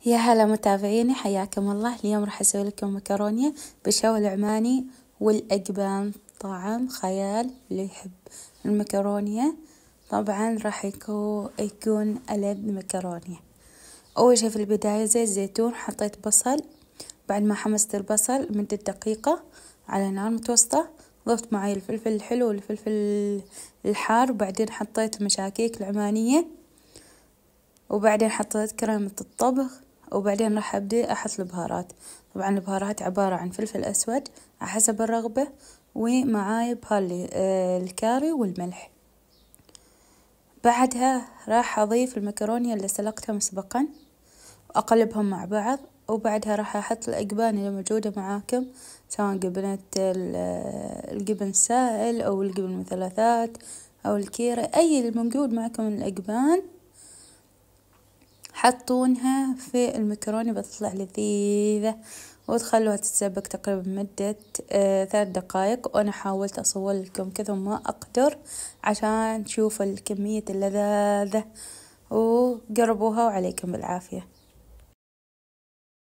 يا هلا متابعيني، حياكم الله. اليوم راح اسوي لكم مكرونة بالشاو العماني والاقبان. طعم خيال اللي يحب المكرونة. طبعا راح يكون ألذ مكرونة. اول شي في البداية زيت زيتون، حطيت بصل. بعد ما حمست البصل لمدة دقيقة على نار متوسطة، ضفت معي الفلفل الحلو والفلفل الحار، وبعدين حطيت مشاكيك العمانية، وبعدين حطيت كريمة الطبخ، وبعدين راح أبدأ أحط البهارات. طبعا البهارات عبارة عن فلفل أسود على حسب الرغبة، ومعاي بهالي الكاري والملح. بعدها راح أضيف المكرونة اللي سلقتها مسبقا وأقلبهم مع بعض، وبعدها راح أحط الأقبان اللي موجودة معاكم، سواء الجبن السائل أو الجبن المثلثات أو الكيرة، أي اللي موجود معكم من الأقبان حطونها في المكرونة، بتطلع لذيذة. وتخلوها تتسبك تقريبا مدة 3 دقائق، وأنا حاولت أصور لكم كذا ما أقدر عشان تشوفوا الكمية اللذاذة، وقربوها وعليكم بالعافية.